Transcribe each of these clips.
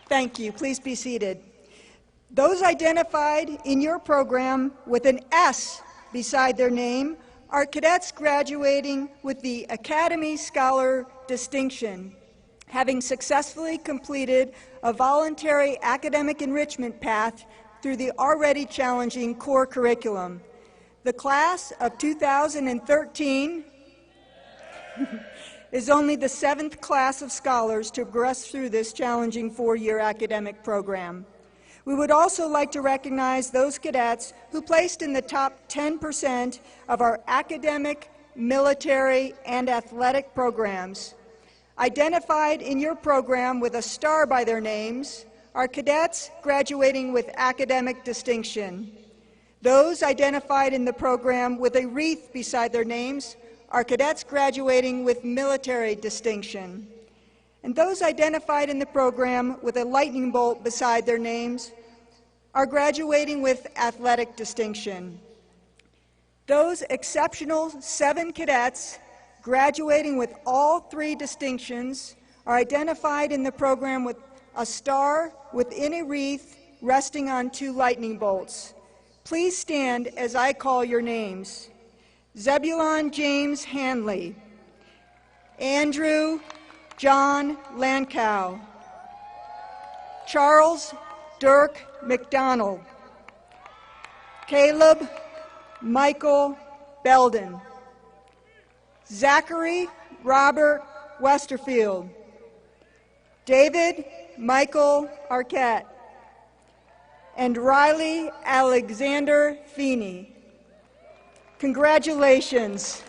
Thank you. Please be seated. Those identified in your program with an S beside their name are cadets graduating with the Academy Scholar Distinction, having successfully completed a voluntary academic enrichment path through the already challenging core curriculum. The class of 2013 is only the 7th class of scholars to progress through this challenging 4-year academic program. We would also like to recognize those cadets who placed in the top 10% of our academic, military, and athletic programs. Identified in your program with a star by their names are cadets graduating with academic distinction. Those identified in the program with a wreath beside their names are cadets graduating with military distinction. And those identified in the program with a lightning bolt beside their names are graduating with athletic distinction. Those exceptional 7 cadets graduating with all 3 distinctions are identified in the program with a star within a wreath resting on 2 lightning bolts. Please stand as I call your names. Zebulon James Hanley, Andrew John Lankow, Charles Dirk McDonald, Caleb Michael Belden, Zachary Robert Westerfield, David Michael Arquette, and Riley Alexander Feeney. Congratulations.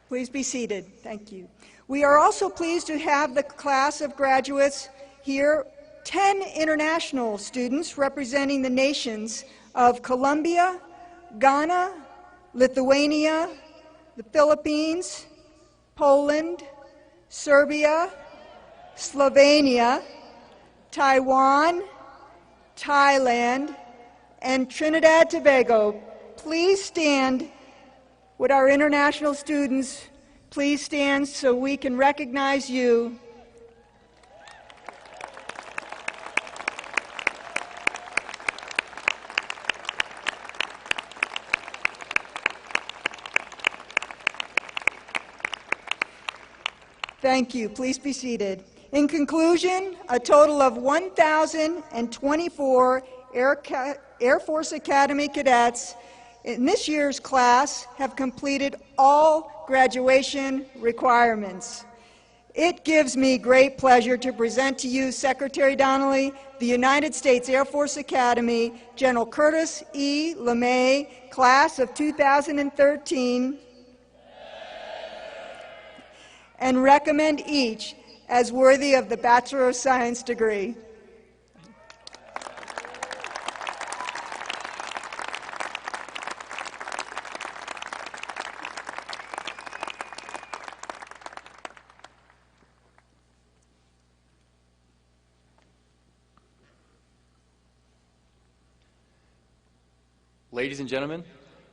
Please be seated. Thank you. We are also pleased to have the class of graduates here, 10 international students representing the nations of Colombia, Ghana, Lithuania, the Philippines, Poland, Serbia, Slovenia, Taiwan, Thailand, and Trinidad Tobago. Please stand. Would our international students please stand so we can recognize you? Thank you. Please be seated. In conclusion, a total of 1,024 Air Force Academy cadets in this year's class have completed all graduation requirements. It gives me great pleasure to present to you Secretary Donnelly, the United States Air Force Academy, General Curtis E. LeMay, class of 2013, and recommend each as worthy of the Bachelor of Science degree. Ladies and gentlemen,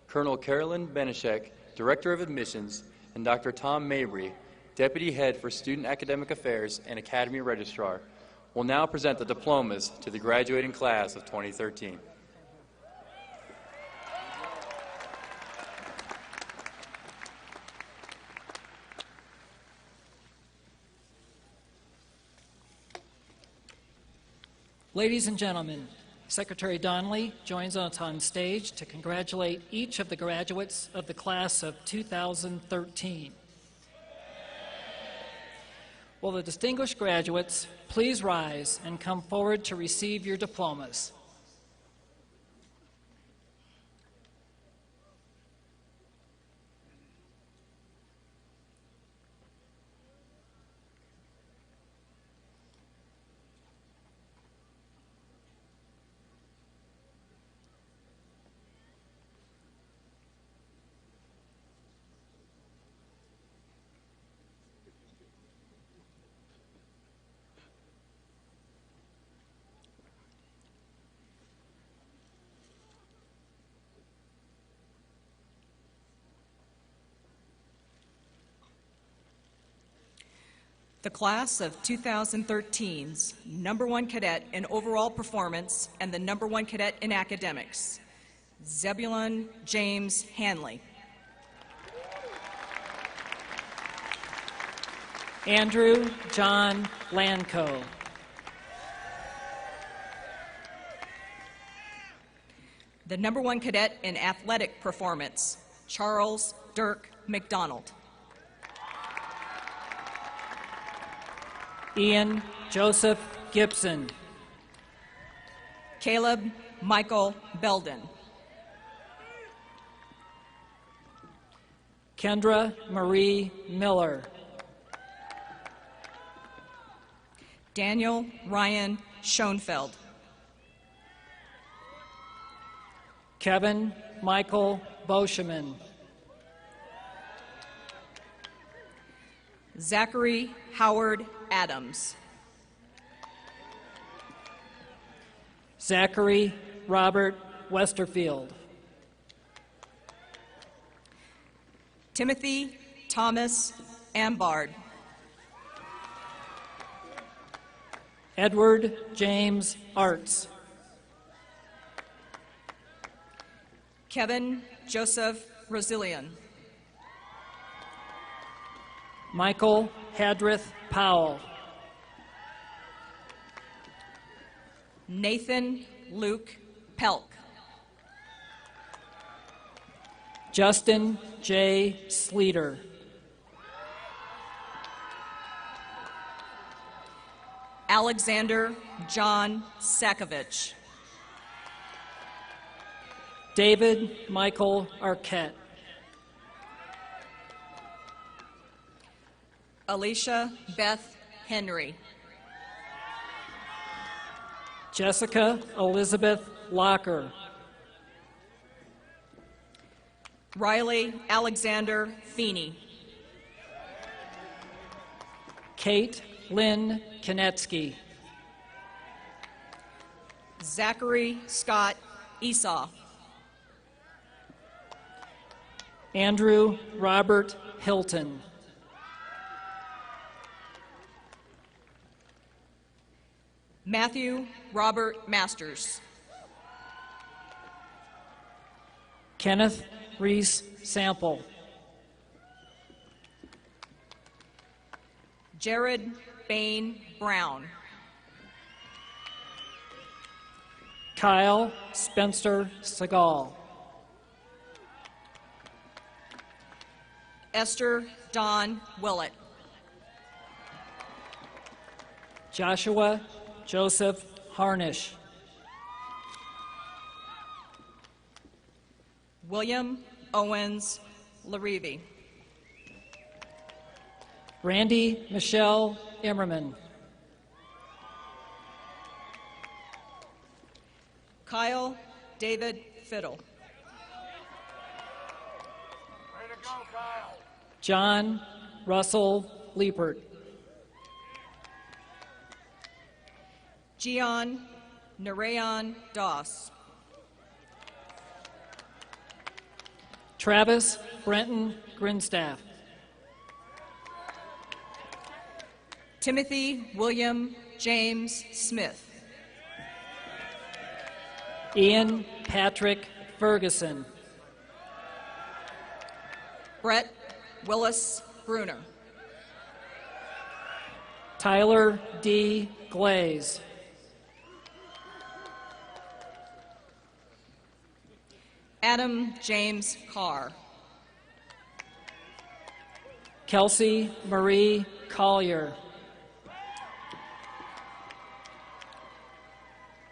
Colonel Carolyn Benishek, Director of Admissions, and Dr. Tom Mabry, Deputy Head for Student Academic Affairs and Academy Registrar, will now present the diplomas to the graduating class of 2013. Ladies and gentlemen, Secretary Donnelly joins us on stage to congratulate each of the graduates of the class of 2013. Will the distinguished graduates please rise and come forward to receive your diplomas? The class of 2013's #1 cadet in overall performance and the #1 cadet in academics, Zebulon James Hanley. Andrew John Lanco. The #1 cadet in athletic performance, Charles Dirk McDonald. Ian Joseph Gibson. Caleb Michael Belden. Kendra Marie Miller. Daniel Ryan Schoenfeld. Kevin Michael Boscheman. Zachary Howard Adams. Zachary Robert Westerfield. Timothy Thomas Ambard. Edward James Arts. Kevin Joseph Rosilian. Michael Hadrith Powell. Nathan Luke Pelk. Justin J. Sleater. Alexander John Sakovich. David Michael Arquette. Alicia Beth Henry. Jessica Elizabeth Locker. Riley Alexander Feeney. Kate Lynn Konetsky. Zachary Scott Esau. Andrew Robert Hilton. Matthew Robert Masters. Kenneth Reese Sample. Jared Bain Brown. Kyle Spencer Segal. Esther Dawn Willett. Joshua Joseph Harnish. William Owens Larivi. Randy Michelle Immerman. Kyle David Fiddle. John Russell Liepert. Gian Narayan Doss. Travis Brenton Grinstaff. Timothy William James Smith. Ian Patrick Ferguson. Brett Willis Bruner. Tyler D. Glaze. Adam James Carr. Kelsey Marie Collier.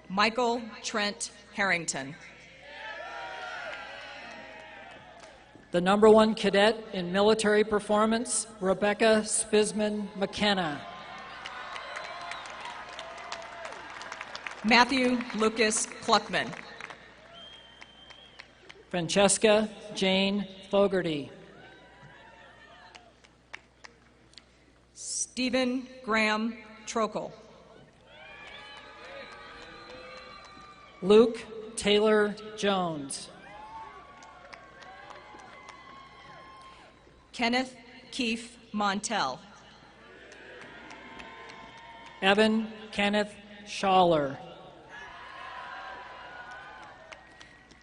Michael Trent Harrington. The #1 cadet in military performance, Rebecca Spisman McKenna. Matthew Lucas Kluckman. Francesca Jane Fogarty. Stephen Graham Trokel. Luke Taylor Jones. Kenneth Keefe Montel. Evan Kenneth Schaller.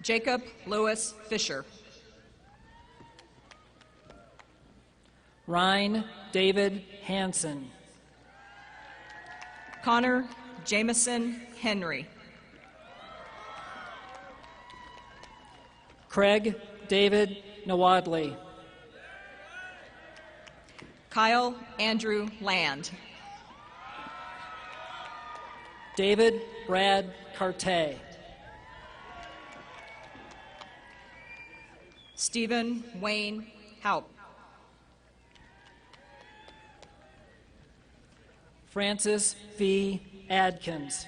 Jacob Lewis Fisher. Ryan David Hansen. Connor Jameson Henry. Craig David Nawadley. Kyle Andrew Land. David Brad Carte. Stephen Wayne Haupt. Francis V. Adkins.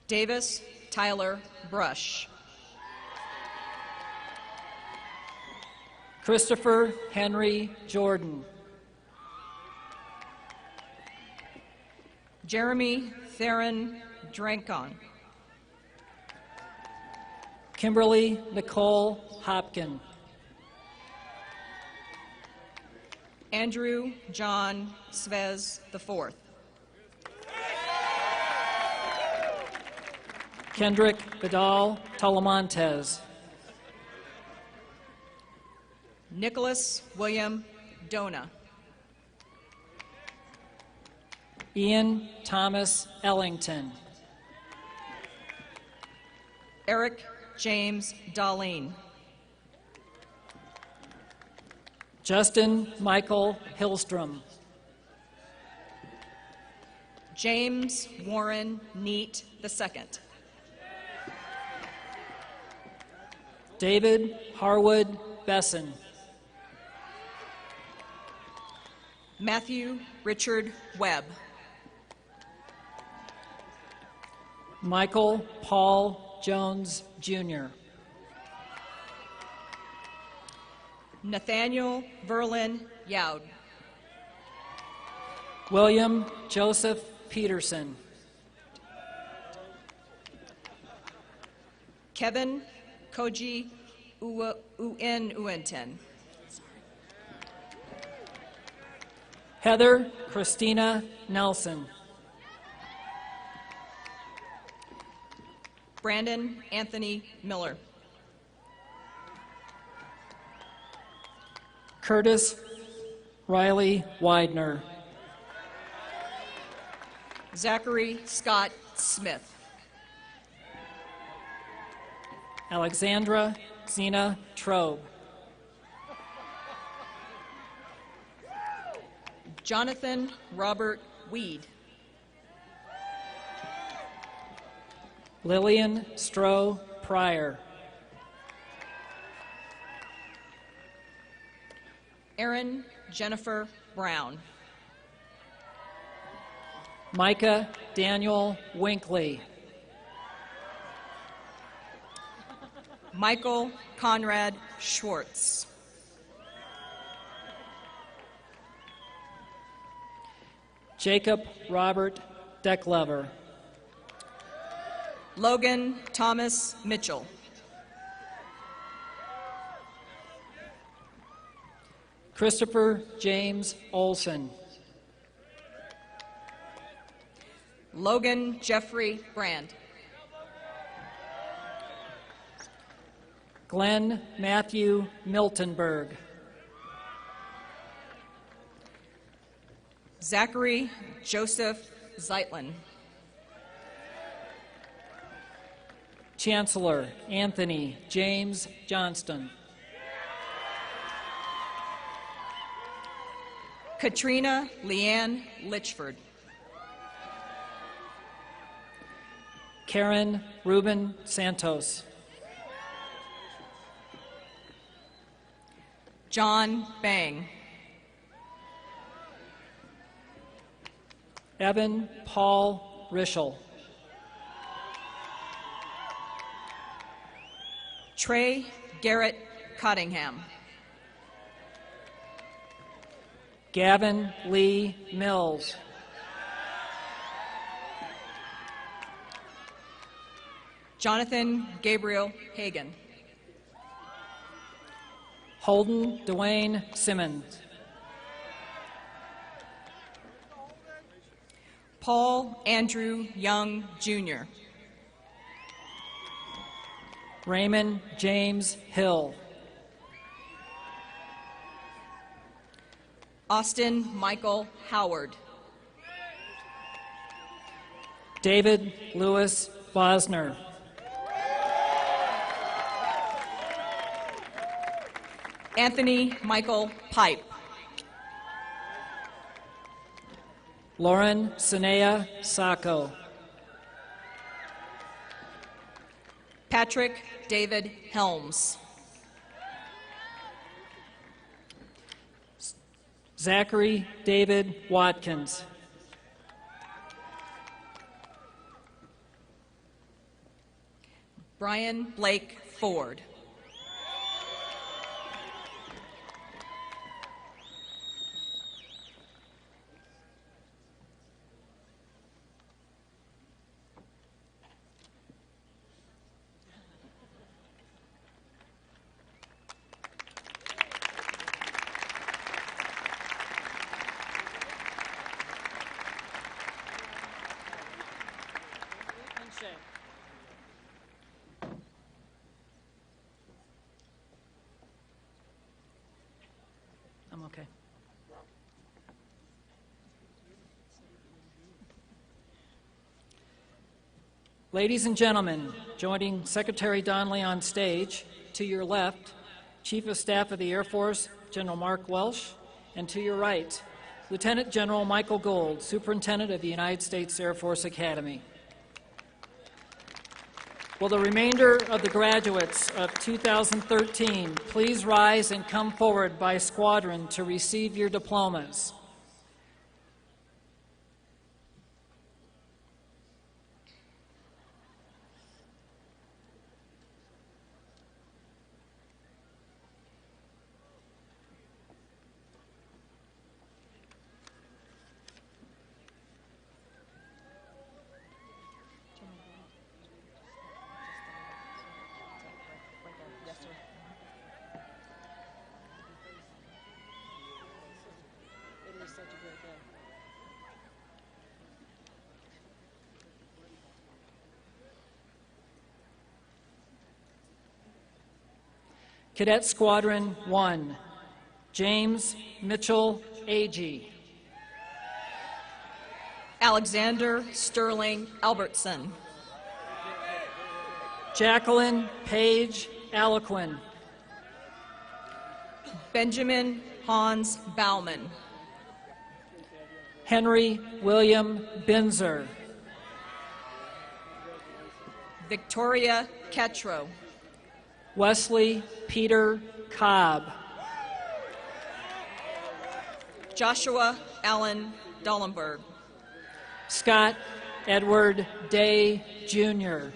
Davis Tyler Brush. Christopher Henry Jordan. Jeremy Theron Drancon. Kimberly Nicole Hopkin. Andrew John Svez IV. Kendrick Vidal Talamontes. Nicholas William Dona. Ian Thomas Ellington. Eric James Darlene. Justin Michael Hillstrom. James Warren Neat II. David Harwood Besson. Matthew Richard Webb. Michael Paul Jones Jr. Nathaniel Verlin Youd. William Joseph Peterson. Kevin Koji Uwenten. Heather Christina Nelson. Brandon Anthony Miller. Curtis Riley Widener. Zachary Scott Smith. Alexandra Zena Trobe. Jonathan Robert Weed. Lillian Stroh Pryor. Erin Jennifer Brown. Micah Daniel Winkley. Michael Conrad Schwartz. Jacob Robert Decklever. Logan Thomas Mitchell. Christopher James Olson. Logan Jeffrey Brand. Glenn Matthew Miltonberg. Zachary Joseph Zeitlin. Chancellor Anthony James Johnston. Katrina Leanne Litchford. Karen Ruben Santos. John Bang. Evan Paul Rischel. Trey Garrett Cottingham. Gavin Lee Mills. Jonathan Gabriel Hagan. Holden Dwayne Simmons. Paul Andrew Young, Jr. Raymond James Hill. Austin Michael Howard. David Lewis Bosner. Anthony Michael Pipe. Lauren Sinea Sacco. Patrick David Helms. Zachary David Watkins. Brian Blake Ford. I'm okay. Ladies and gentlemen, joining Secretary Donnelly on stage, to your left, Chief of Staff of the Air Force, General Mark Welsh, and to your right, Lieutenant General Michael Gold, Superintendent of the United States Air Force Academy. Will the remainder of the graduates of 2013 please rise and come forward by squadron to receive your diplomas? Cadet Squadron 1, James Mitchell Agee. Alexander Sterling Albertson. Jacqueline Paige Aliquin. Benjamin Hans Bauman. Henry William Binzer. Victoria Ketro. Wesley Peter Cobb. Joshua Allen Dollenberg. Scott Edward Day, Jr.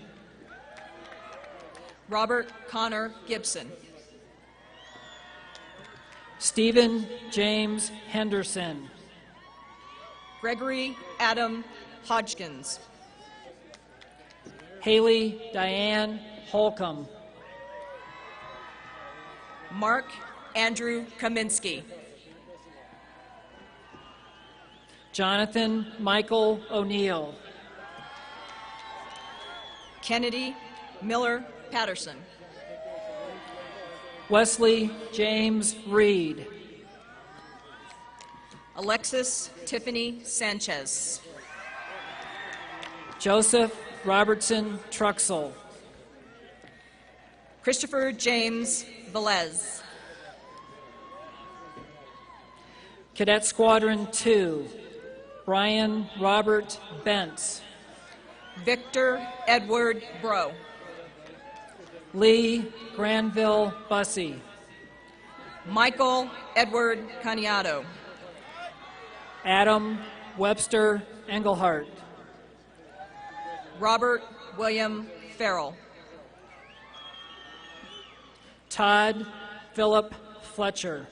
Robert Connor Gibson. Stephen James Henderson. Gregory Adam Hodgkins. Haley Diane Holcomb. Mark Andrew Kaminsky. Jonathan Michael O'Neill. Kennedy Miller Patterson. Wesley James Reed. Alexis Tiffany Sanchez. Joseph Robertson Truxell. Christopher James Velez. Cadet Squadron 2, Brian Robert Bentz. Victor Edward Bro. Lee Granville Bussey. Michael Edward Caniato. Adam Webster Engelhart. Robert William Farrell. Todd Philip Fletcher.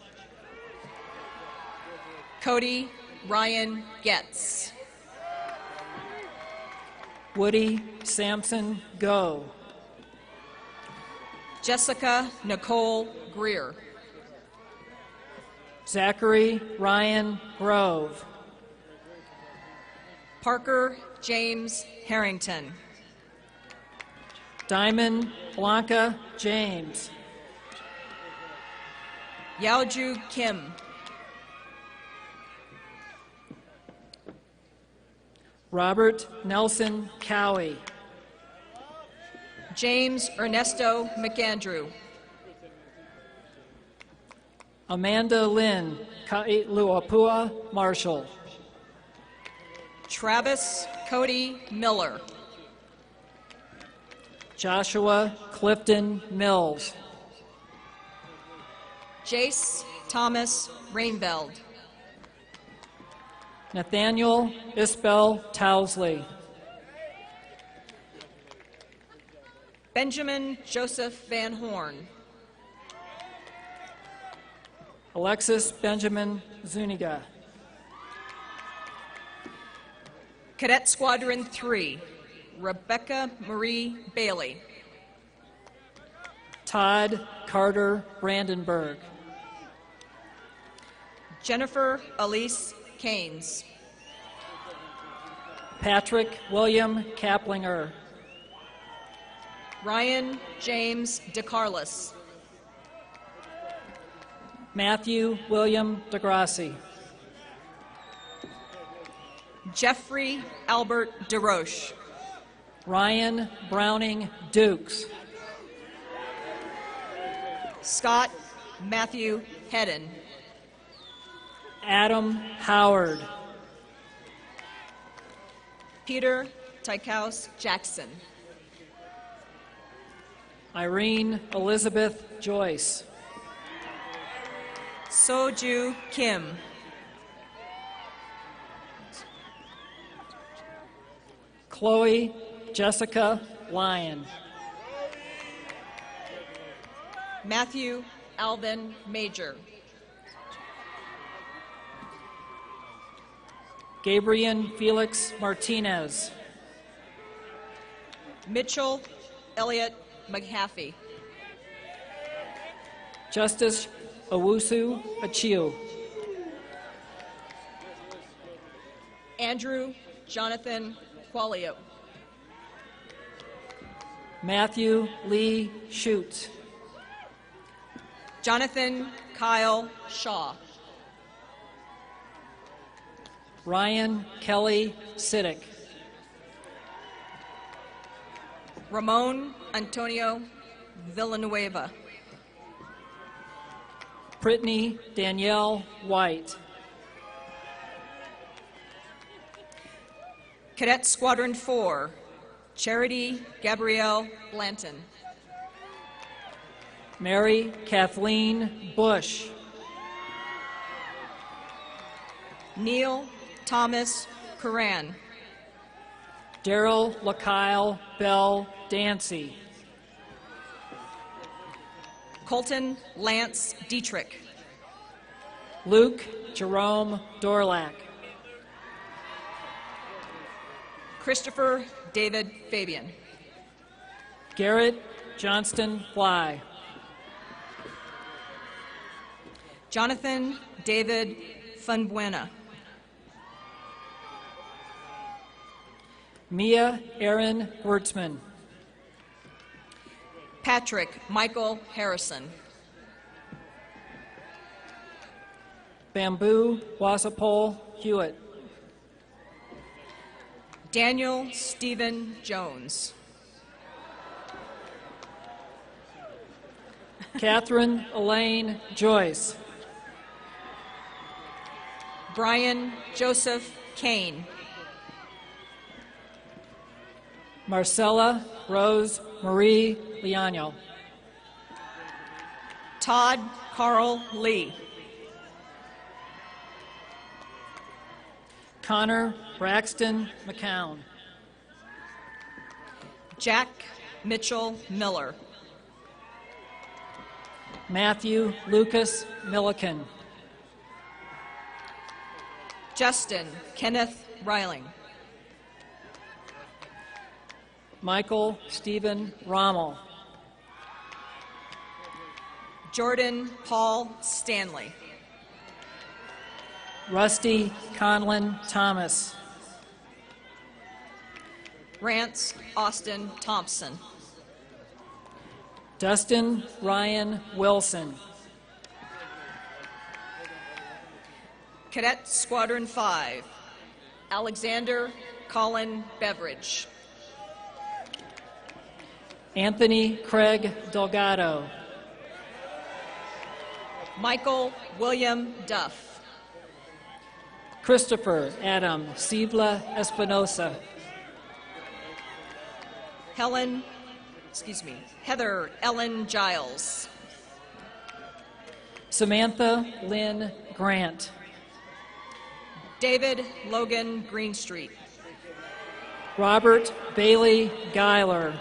Cody Ryan Getz. Woody Sampson Go. Jessica Nicole Greer. Zachary Ryan Grove. Parker James Harrington. Diamond Blanca James. Yaoju Kim. Robert Nelson Cowie. James Ernesto McAndrew. Amanda Lynn Kailuapua Marshall. Travis Cody Miller. Joshua Clifton Mills. Jace Thomas Rainveld. Nathaniel Isbell Towsley. Benjamin Joseph Van Horn. Alexis Benjamin Zuniga. Cadet Squadron 3, Rebecca Marie Bailey. Todd Carter Brandenburg. Jennifer Elise Keynes. Patrick William Kaplinger. Ryan James DeCarlos. Matthew William DeGrassi. Jeffrey Albert DeRoche. Ryan Browning Dukes. Scott Matthew Hedden. Adam Howard. Peter Tykaus Jackson. Irene Elizabeth Joyce. Soju Kim. Chloe Jessica Lyon. Matthew Alvin Major. Gabriel Felix Martinez. Mitchell Elliott McHaffey. Justice Owusu Achiu. Andrew Jonathan Qualio. Matthew Lee Schutz. Jonathan Kyle Shaw. Ryan Kelly Siddick. Ramon Antonio Villanueva. Brittany Danielle White. Cadet Squadron 4, Charity Gabrielle Blanton. Mary Kathleen Bush. Neil Thomas Curran. Daryl LaKyle Bell Dancy. Colton Lance Dietrich. Luke Jerome Dorlack. Christopher David Fabian. Garrett Johnston Fly. Jonathan David Funbuena. Mia Aaron Wertzman. Patrick Michael Harrison. Bamboo Wasapole Hewitt. Daniel Stephen Jones. Catherine Elaine Joyce. Brian Joseph Kane. Marcella Rose Marie Liano. Todd Carl Lee. Connor Braxton McCown. Jack Mitchell Miller. Matthew Lucas Milliken. Justin Kenneth Reiling. Michael Stephen Rommel. Jordan Paul Stanley. Rusty Conlon Thomas. Grants Austin Thompson. Dustin Ryan Wilson. Cadet Squadron 5, Alexander Colin Beveridge. Anthony Craig Delgado. Michael William Duff. Christopher Adam Sibla Espinosa. Heather Ellen Giles. Samantha Lynn Grant. David Logan Greenstreet. Robert Bailey Geiler.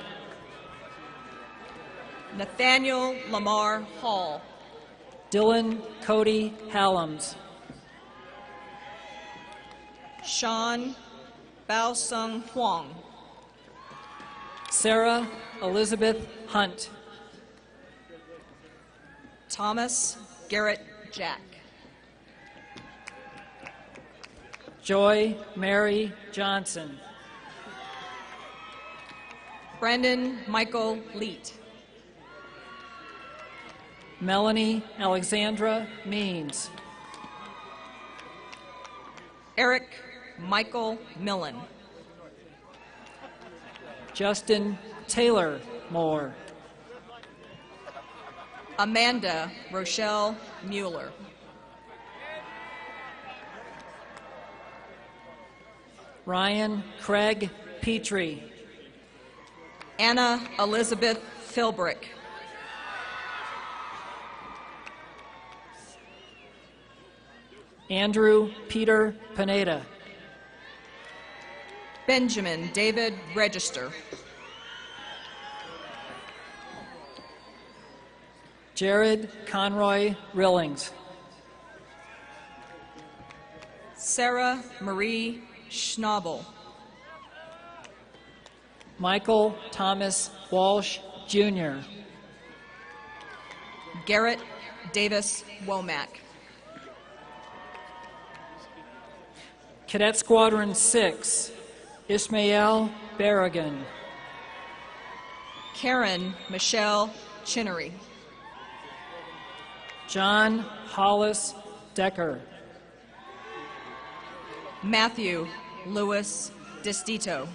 Nathaniel Lamar Hall. Dylan Cody Hallams. Sean Bao Sung Huang. Sarah Elizabeth Hunt. Thomas Garrett Jack. Joy Mary Johnson. Brandon Michael Leet. Melanie Alexandra Means. Eric Michael Millen. Justin Taylor Moore. Amanda Rochelle Mueller. Ryan Craig Petrie. Anna Elizabeth Philbrick. Andrew Peter Pineda. Benjamin David Register. Jared Conroy Rillings. Sarah Marie Schnabel. Michael Thomas Walsh, Jr. Garrett Davis Womack. Cadet Squadron 6, Ismael Berrigan. Karen Michelle Chinnery. John Hollis Decker. Matthew Lewis Destito.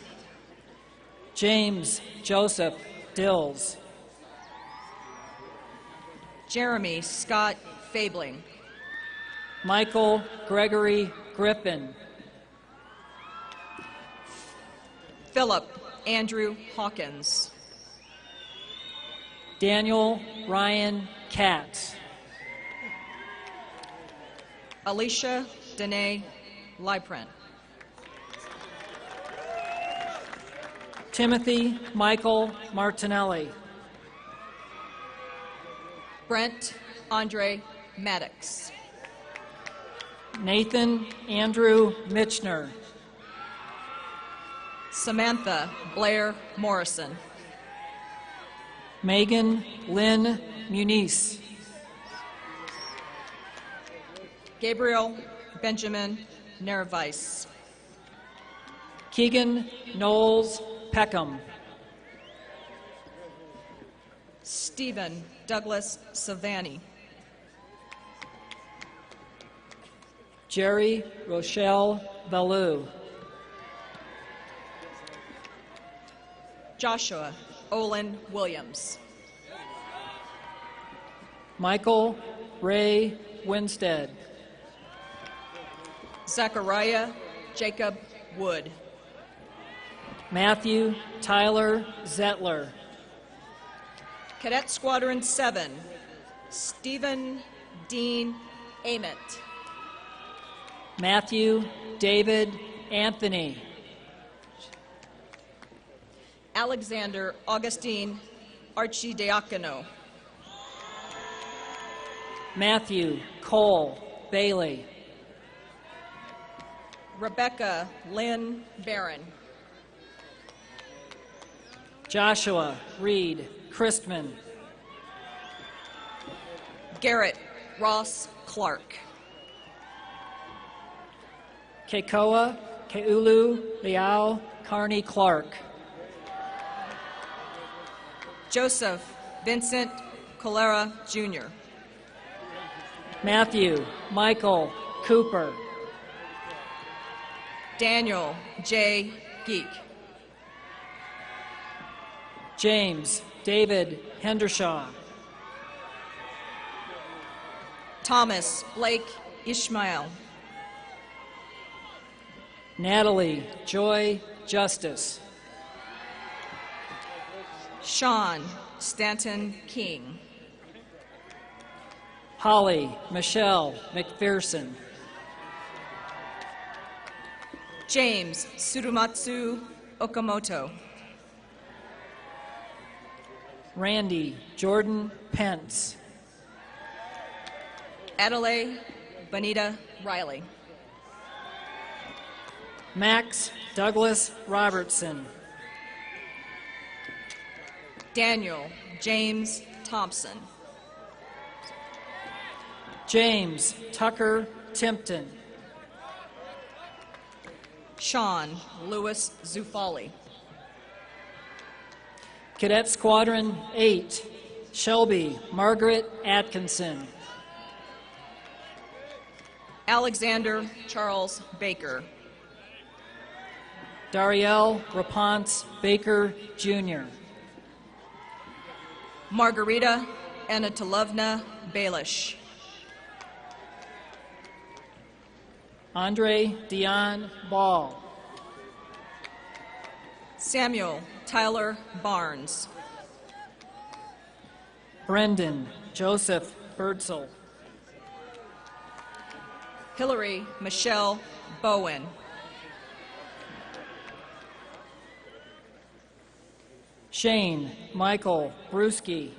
James Joseph Dills. Jeremy Scott Fabling. Michael Gregory Griffin. Philip Andrew Hawkins. Daniel Ryan Katz. Alicia Danae Liprent. Timothy Michael Martinelli. Brent Andre Maddox. Nathan Andrew Mitchner. Samantha Blair Morrison. Megan Lynn Muniz. Gabriel Benjamin Nervice. Keegan Knowles Peckham. Stephen Douglas Savani. Jerry Rochelle Ballou. Joshua Olin Williams. Michael Ray Winstead. Zachariah Jacob Wood. Matthew Tyler Zettler. Cadet Squadron 7, Stephen Dean Ament. Matthew David Anthony. Alexander Augustine Archidiacono. Matthew Cole Bailey. Rebecca Lynn Barron. Joshua Reed Christman. Garrett Ross Clark. Kekoa Keulu Liao Carney Clark. Joseph Vincent Colera, Jr. Matthew Michael Cooper. Daniel J. Geek. James David Hendershaw. Thomas Blake Ishmael. Natalie Joy Justice. Sean Stanton King. Holly Michelle McPherson. James Tsurumatsu Okamoto. Randy Jordan Pence. Adelaide Bonita Riley. Max Douglas Robertson. Daniel James Thompson. James Tucker Timpton. Sean Lewis Zufali. Cadet Squadron 8, Shelby Margaret Atkinson. Alexander Charles Baker. Darielle Raponce Baker, Jr. Margarita Anatolovna Baelish. Andre Dion Ball. Samuel Tyler Barnes. Brendan Joseph Birdsell. Hillary Michelle Bowen. Shane Michael Brewski.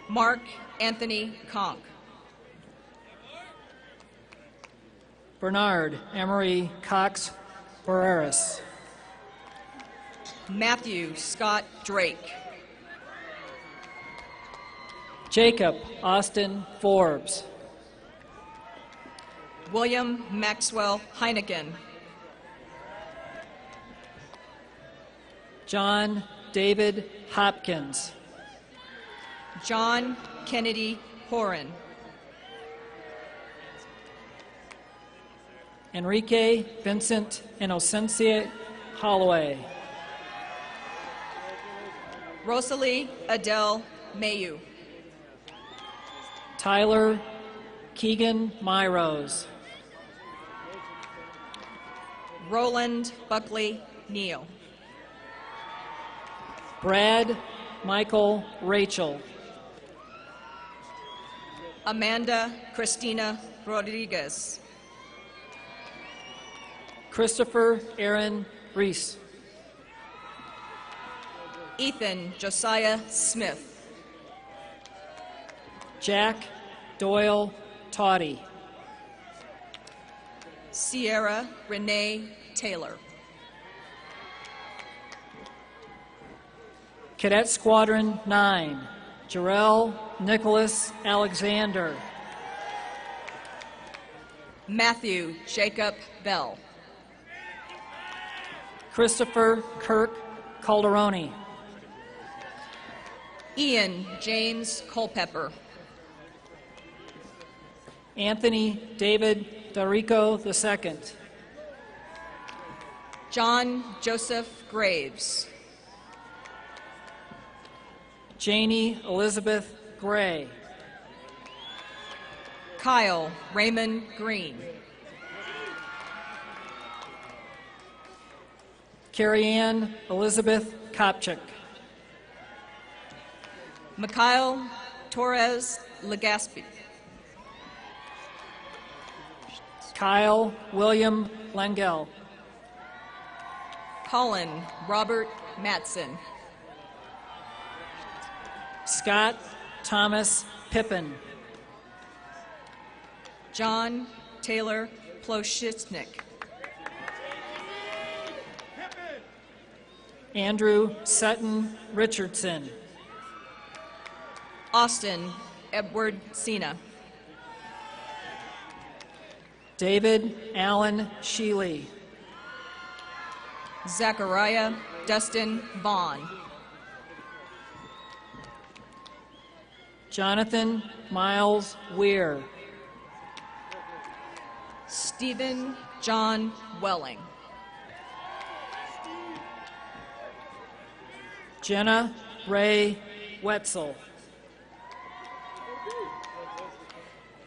Mark Anthony Conk. Bernard Emery Cox Barreras. Matthew Scott Drake. Jacob Austin Forbes. William Maxwell Heineken. John David Hopkins. John Kennedy Horan. Enrique Vincent Inocencia Holloway. Rosalie Adele Mayu. Tyler Keegan Myrose. Roland Buckley Neal. Brad Michael Rachel. Amanda Christina Rodriguez. Christopher Aaron Reese. Ethan Josiah Smith. Jack Doyle Toddy. Sierra Renee Taylor. Cadet Squadron 9, Jarrell Nicholas Alexander. Matthew Jacob Bell. Christopher Kirk Calderoni. Ian James Culpepper. Anthony David Darico II. John Joseph Graves. Janie Elizabeth Gray. Kyle Raymond Green. Carrie Ann Elizabeth Kopchak. Mikhail Torres Legaspi. Kyle William Langell. Colin Robert Matson. Scott Thomas Pippin. John Taylor Ploshitsnik. Andrew Sutton Richardson. Austin Edward Sena. David Allen Sheely. Zachariah Dustin Vaughn. Jonathan Miles Weir. Stephen John Welling. Jenna Ray Wetzel.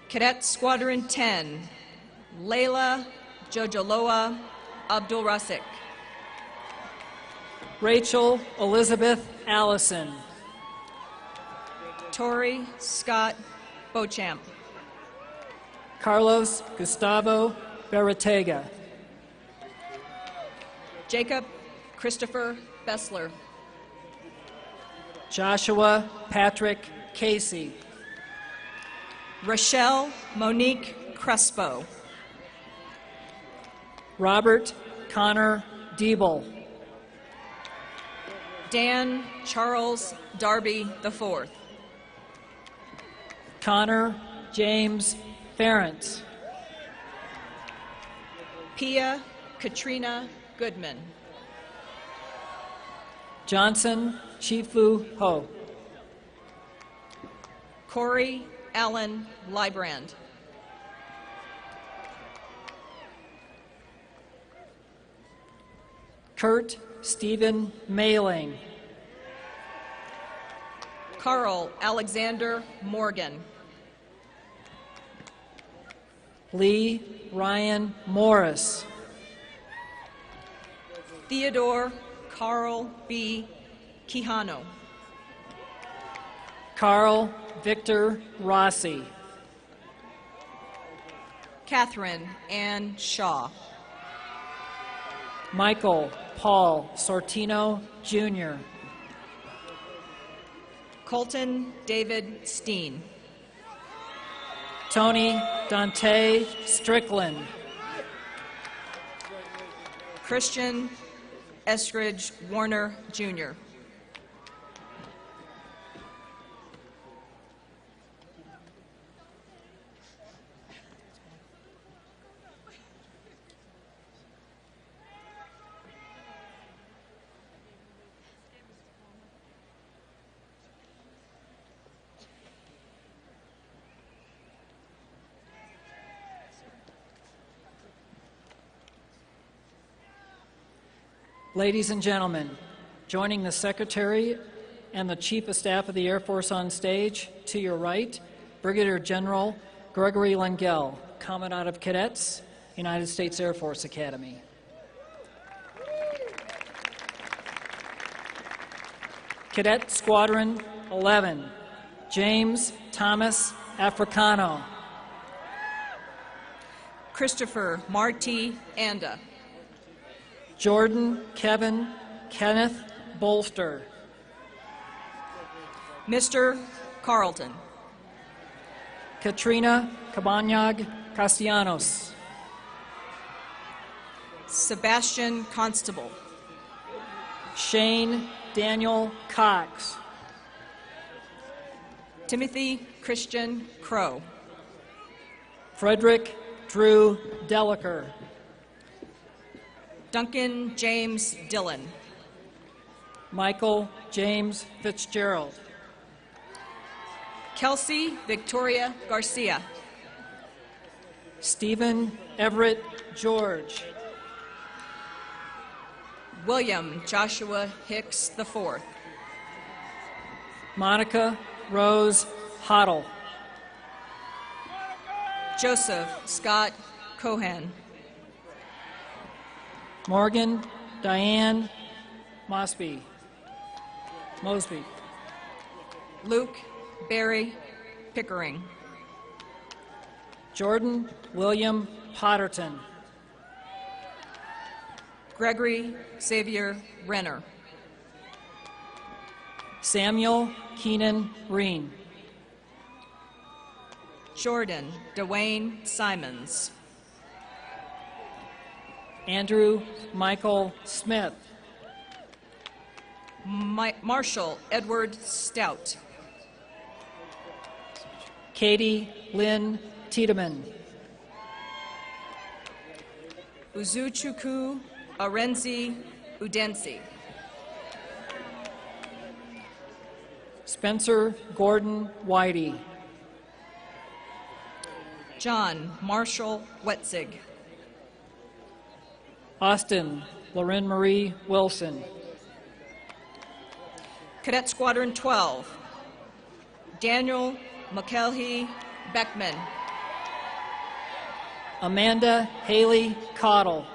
Cadet Squadron 10, Layla Jojoloa Abdul Rasik. Rachel Elizabeth Allison. Tori Scott Beauchamp. Carlos Gustavo Beretega. Jacob Christopher Bessler. Joshua Patrick Casey. Rochelle Monique Crespo. Robert Connor Diebel. Dan Charles Darby IV. Connor James Ferentz. Pia Katrina Goodman. Johnson Chifu Ho. Corey Allen Librand. Kurt Stephen Mailing. Carl Alexander Morgan. Lee Ryan Morris. Theodore Carl B. Quijano. Carl Victor Rossi. Catherine Ann Shaw. Michael Paul Sortino Jr. Colton David Steen. Tony Dante Strickland. Christian Eskridge Warner Jr. Ladies and gentlemen, joining the Secretary and the Chief of Staff of the Air Force on stage, to your right, Brigadier General Gregory Lengel, Commandant of Cadets, United States Air Force Academy. Cadet Squadron 11, James Thomas Africano. Christopher Marty Anda. Jordan Kevin Kenneth Bolster. Mr. Carlton. Katrina Cabanyag Castellanos. Sebastian Constable. Shane Daniel Cox. Timothy Christian Crow. Frederick Drew Delaker. Duncan James Dillon. Michael James Fitzgerald. Kelsey Victoria Garcia. Stephen Everett George. William Joshua Hicks IV. Monica Rose Hoddle. Joseph Scott Cohan. Morgan Diane Mosby. Luke Barry Pickering. Jordan William Potterton. Gregory Xavier Renner. Samuel Keenan Breen. Jordan Dwayne Simons. Andrew Michael Smith. Marshall Edward Stout. Katie Lynn Tiedemann. Uzuchukwu Arenzi Udensi. Spencer Gordon Whitey. John Marshall Wetzig. Austin Loren Marie Wilson. Cadet Squadron 12, Daniel McElhey Beckman. Amanda Haley Cottle.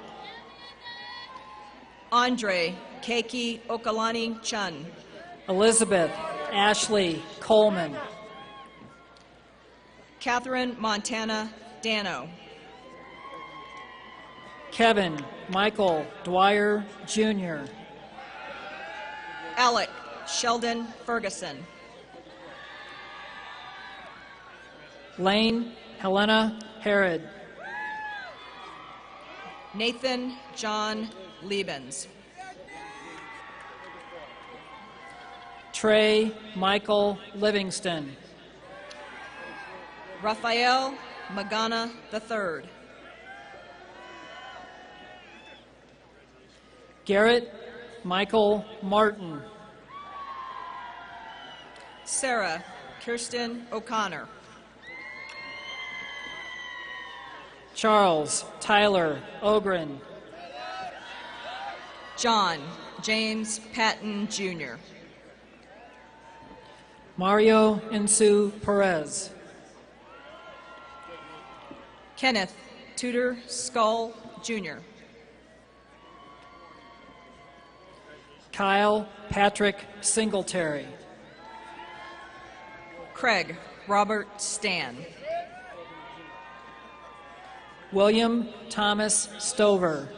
Andre Keiki Okalani Chun. Elizabeth Ashley Coleman. Catherine Montana Dano. Kevin Michael Dwyer Jr. Alec Sheldon Ferguson. Lane Helena Herod. Nathan John Liebens. Trey Michael Livingston. Raphael Magana III. Garrett Michael Martin. Sarah Kirsten O'Connor. Charles Tyler Ogren. John James Patton Jr. Mario Insu Perez. Kenneth Tudor Skull Jr. Kyle Patrick Singletary. Craig Robert Stan. William Thomas Stover.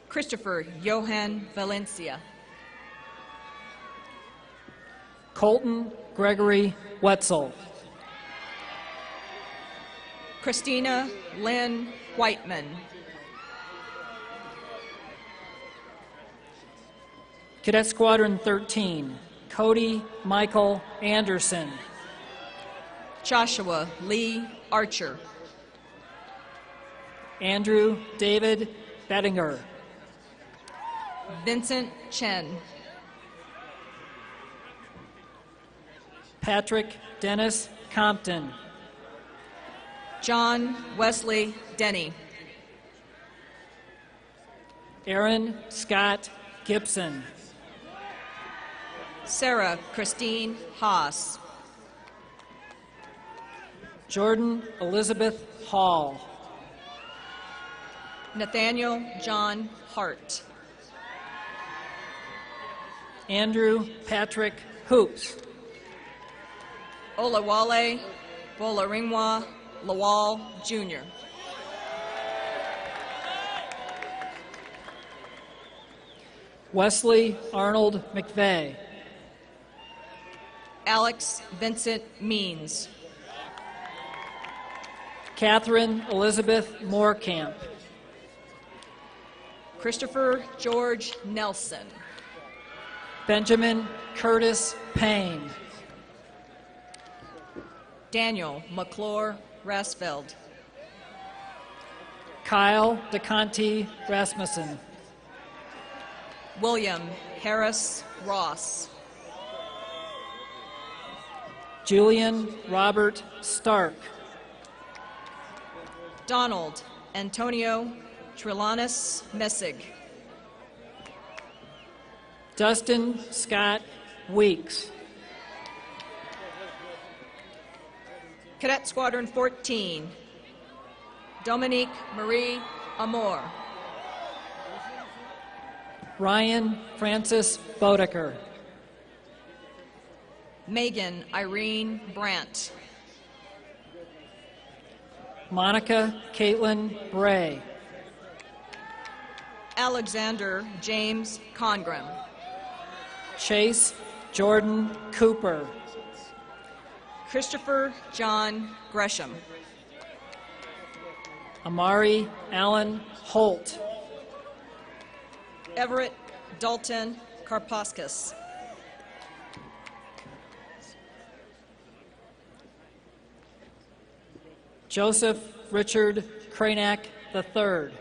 Christopher Johan Valencia. Colton Gregory Wetzel. Christina Lynn Whiteman. Cadet Squadron 13, Cody Michael Anderson. Joshua Lee Archer. Andrew David Bettinger. Vincent Chen. Patrick Dennis Compton. John Wesley Denny. Aaron Scott Gibson. Sarah Christine Haas. Jordan Elizabeth Hall. Nathaniel John Hart. Andrew Patrick Hoops. Olawale Bolaringwa Lawal Jr. Wesley Arnold McVeigh. Alex Vincent Means. Catherine Elizabeth Moorcamp. Christopher George Nelson. Benjamin Curtis Payne. Daniel McClure Rasfeld. Kyle DeConti Rasmussen. William Harris Ross. Julian Robert Stark. Donald Antonio Trillanes Messig. Dustin Scott Weeks. Cadet Squadron 14, Dominique Marie Amour. Ryan Francis Bodecker. Megan Irene Brandt. Monica Caitlin Bray. Alexander James Congram. Chase Jordan Cooper. Christopher John Gresham. Amari Allen Holt. Everett Dalton Karpaskis. Joseph Richard Kranak III.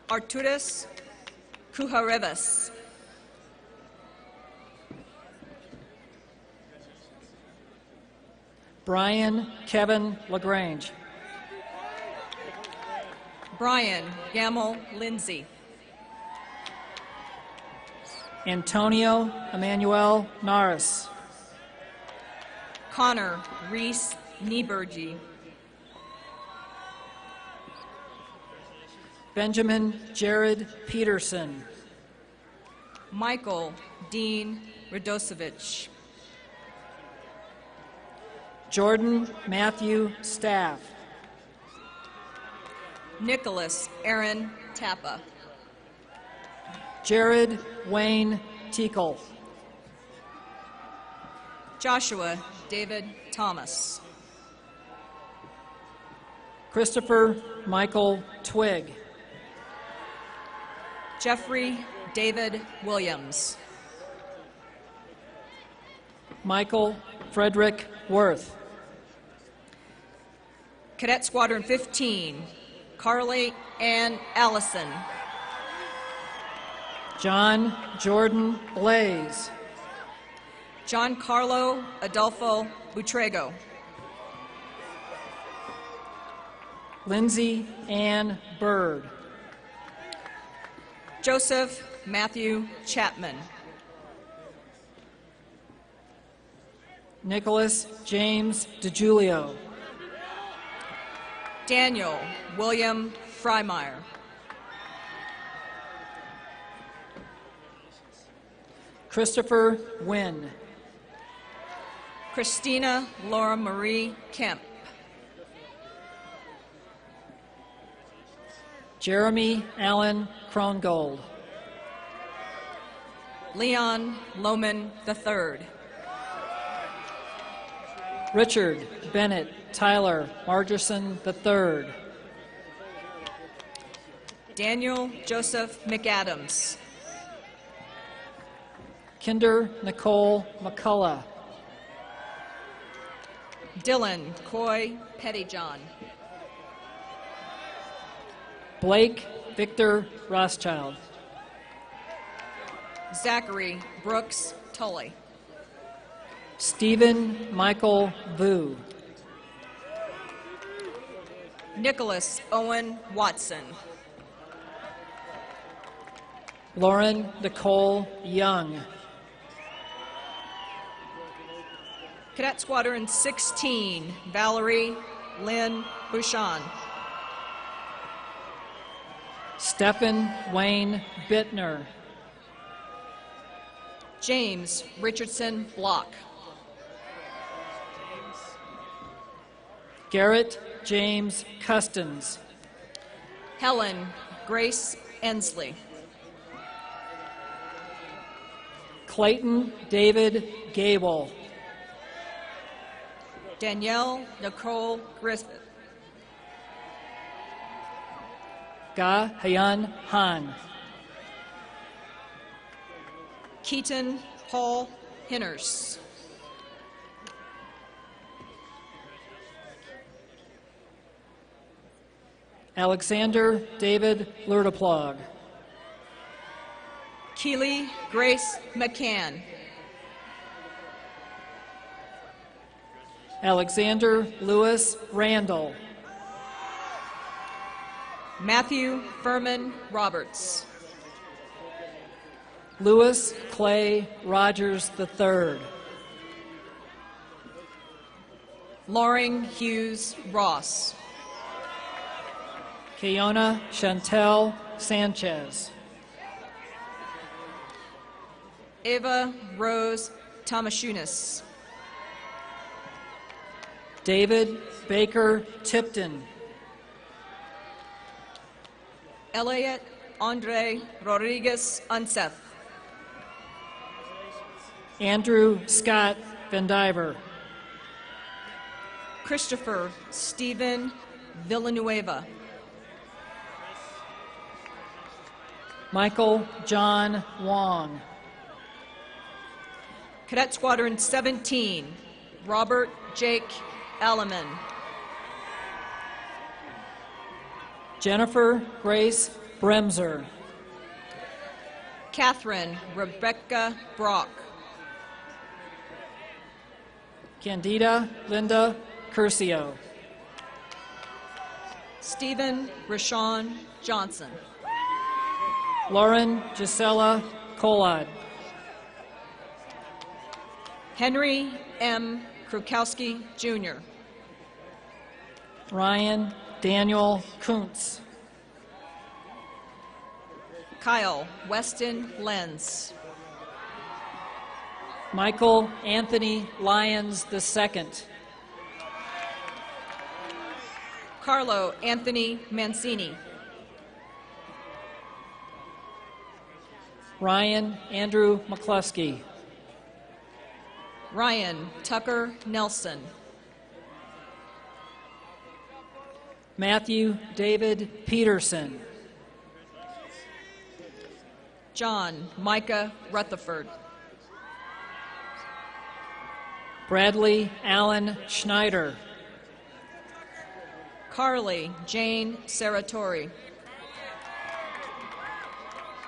Arturas Kuharevas. Brian Kevin LaGrange. Brian Gamel Lindsay. Antonio Emmanuel Naris. Connor Reese Niebergy. Benjamin Jared Peterson. Michael Dean Radosevich. Jordan Matthew Staff. Nicholas Aaron Tappa. Jared Wayne Teakle. Joshua David Thomas. Christopher Michael Twig. Jeffrey David Williams. Michael Frederick Worth. Cadet Squadron 15, Carly Ann Allison. John Jordan Blaze. Giancarlo Adolfo Butrego. Lindsay Ann Bird. Joseph Matthew Chapman. Nicholas James DeGiulio. Daniel William Freimeyer. Christopher Wynn. Christina Laura Marie Kemp. Jeremy Allen Krongold. Leon Lohman III. Richard Bennett Tyler Margerson III. Daniel Joseph McAdams. Kinder Nicole McCullough. Dylan Coy Pettyjohn. Blake Victor Rothschild. Zachary Brooks Tully. Stephen Michael Vu. Nicholas Owen Watson. Lauren Nicole Young. Cadet Squadron 16, Valerie Lynn Bouchon. Stephen Wayne Bittner. James Richardson Block. Garrett James Custins. Helen Grace Ensley. Clayton David Gable. Danielle Nicole Griffith. Ga Hyun Han. Keaton Paul Hinners. Alexander David Lurdeplog. Keely Grace McCann. Alexander Lewis Randall. Matthew Furman Roberts. Lewis Clay Rogers III. Loring Hughes Ross. Keona Chantel Sanchez. Ava Rose Tomashunas. David Baker Tipton. Elliot Andre Rodriguez Unseth. Andrew Scott Vandiver. Christopher Stephen Villanueva. Michael John Wong. Cadet Squadron 17, Robert Jake Alleman. Jennifer Grace Bremser. Catherine Rebecca Brock. Candida Linda Curcio. Stephen Rashawn Johnson. Lauren Gisela Kolod. Henry M. Krukowski, Jr. Ryan Daniel Kuntz. Kyle Weston Lenz. Michael Anthony Lyons II. Carlo Anthony Mancini. Ryan Andrew McCluskey. Ryan Tucker Nelson. Matthew David Peterson. John Micah Rutherford. Bradley Allen Schneider. Carly Jane Saratori.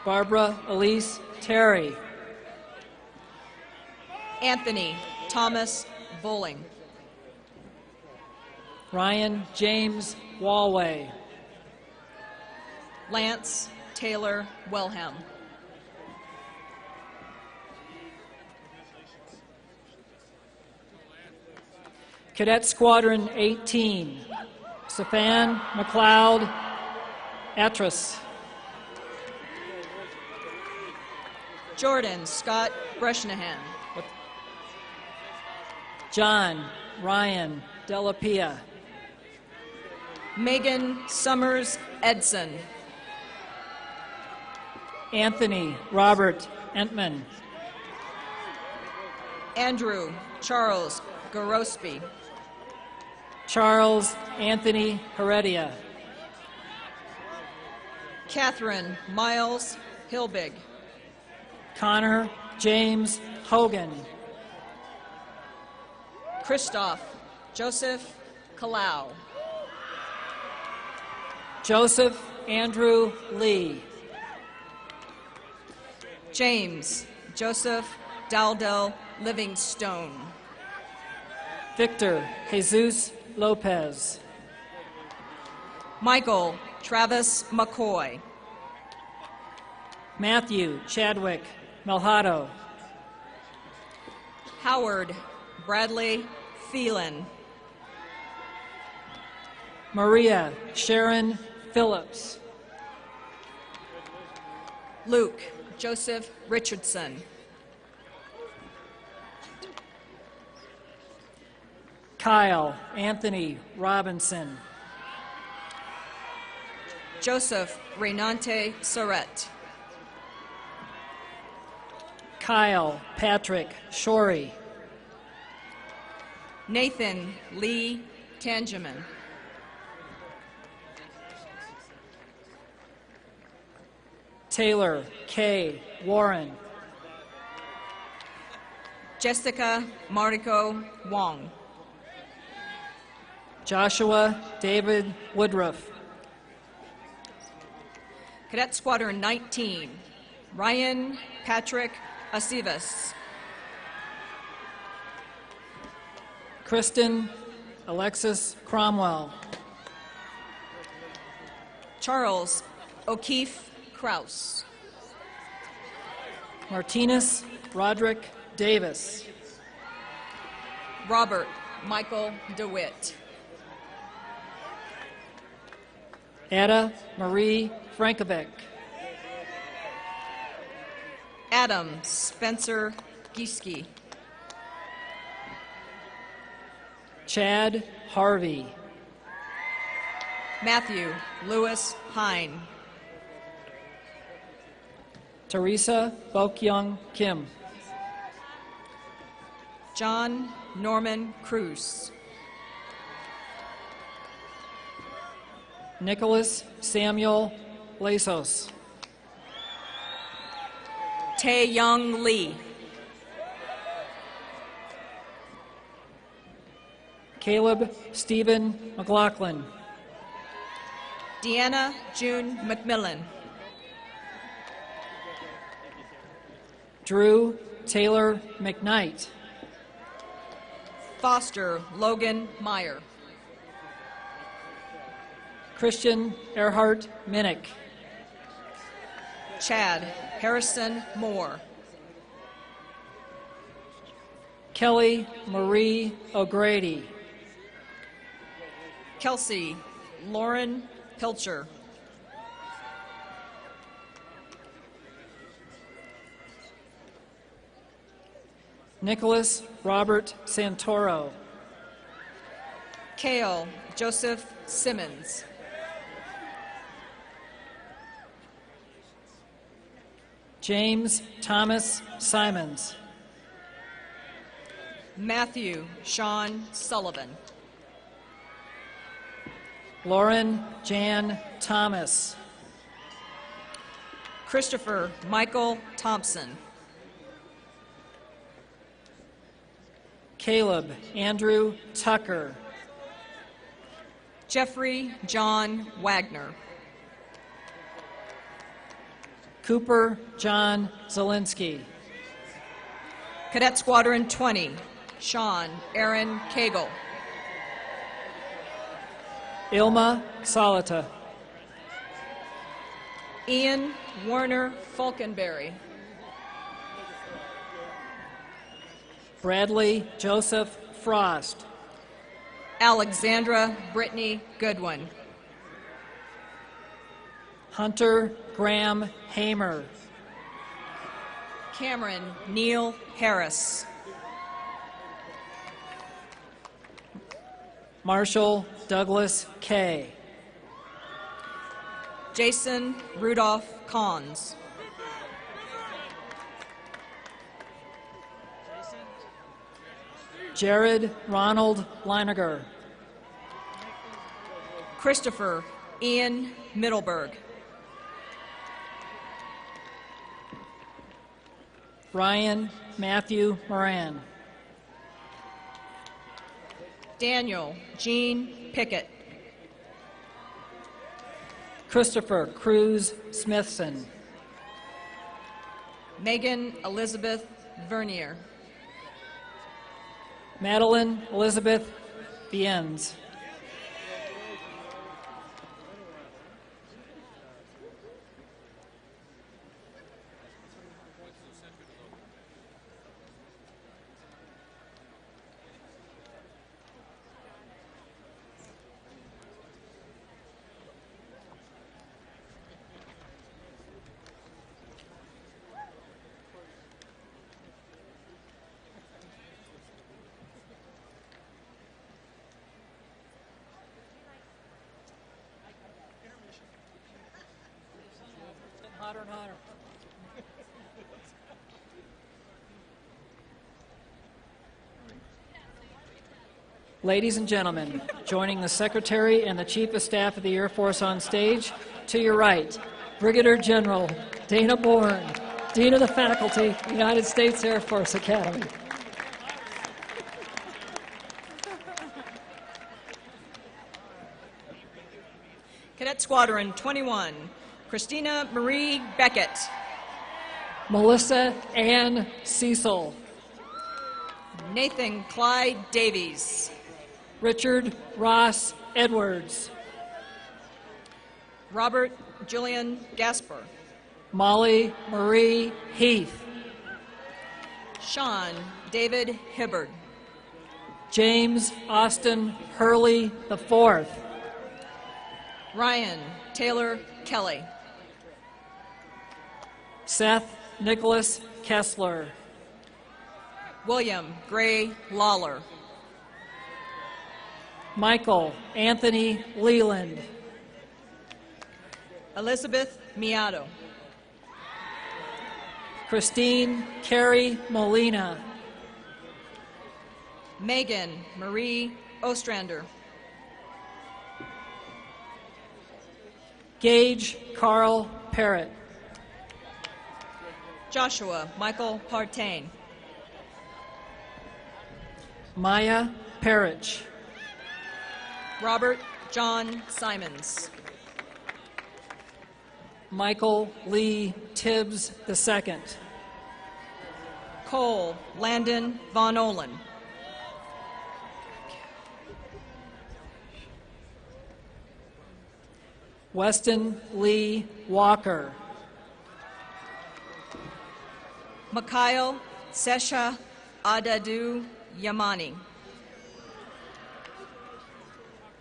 Barbara Elise Terry. Anthony Thomas Bowling. Ryan James Walway. Lance Taylor Wellham. Cadet Squadron 18. Stefan McLeod Atras. Jordan Scott Breshnahan. John Ryan Delapia. Megan Summers Edson. Anthony Robert Entman. Andrew Charles Gorospi. Charles Anthony Heredia. Catherine Miles Hilbig. Connor James Hogan. Christoph Joseph Kalau. Joseph Andrew Lee. James Joseph Daldell Livingstone. Victor Jesus Lopez. Michael Travis McCoy. Matthew Chadwick Melhado. Howard Bradley Phelan. Maria Sharon Phillips. Luke Joseph Richardson. Kyle Anthony Robinson. Joseph Renante Surrett. Kyle Patrick Shorey. Nathan Lee Tangeman. Taylor K. Warren. Jessica Mariko Wong. Joshua David Woodruff. Cadet Squadron 19, Ryan Patrick Acivas. Kristen Alexis Cromwell. Charles O'Keefe Kraus. Martinez Roderick Davis. Robert Michael DeWitt. Ada Marie Frankovic. Adam Spencer Gieske. Chad Harvey. Matthew Lewis Hine. Teresa Bokyung Kim. John Norman Cruz. Nicholas Samuel Lasos. Tae Young Lee. Caleb Stephen McLaughlin. Deanna June McMillan. Drew Taylor McKnight. Foster Logan Meyer. Christian Earhart Minnick. Chad Harrison Moore. Kelly Marie O'Grady. Kelsey Lauren Pilcher. Nicholas Robert Santoro. Kale Joseph Simmons. James Thomas Simons. Matthew Sean Sullivan. Lauren Jan Thomas. Christopher Michael Thompson. Caleb Andrew Tucker. Jeffrey John Wagner. Cooper John Zielinski. Cadet Squadron 20, Sean Aaron Cagle. Ilma Salata. Ian Warner Falkenberry. Bradley Joseph Frost. Alexandra Brittany Goodwin. Hunter Graham Hamer. Cameron Neil Harris. Marshall Douglas Kay. Jason Rudolph Cons. Jared Ronald Leiniger. Christopher Ian Middleberg. Ryan Matthew Moran. Daniel Jean Pickett. Christopher Cruz Smithson. Megan Elizabeth Vernier. Madeline Elizabeth Bienz. Hotter and hotter. Ladies and gentlemen, joining the Secretary and the Chief of Staff of the Air Force on stage, to your right, Brigadier General Dana Bourne, Dean of the Faculty, United States Air Force Academy. Cadet Squadron 21, Christina Marie Beckett. Melissa Ann Cecil. Nathan Clyde Davies. Richard Ross Edwards. Robert Julian Gasper. Molly Marie Heath. Sean David Hibbard. James Austin Hurley IV. Ryan Taylor Kelly. Seth Nicholas Kessler. William Gray Lawler. Michael Anthony Leland. Elizabeth Miato. Christine Carey Molina. Megan Marie Ostrander. Gage Carl Parrott. Joshua Michael Partain. Maya Parrish. Robert John Simons. Michael Lee Tibbs II. Cole Landon Von Olin. Weston Lee Walker. Mikhail Sesha Adadu Yamani.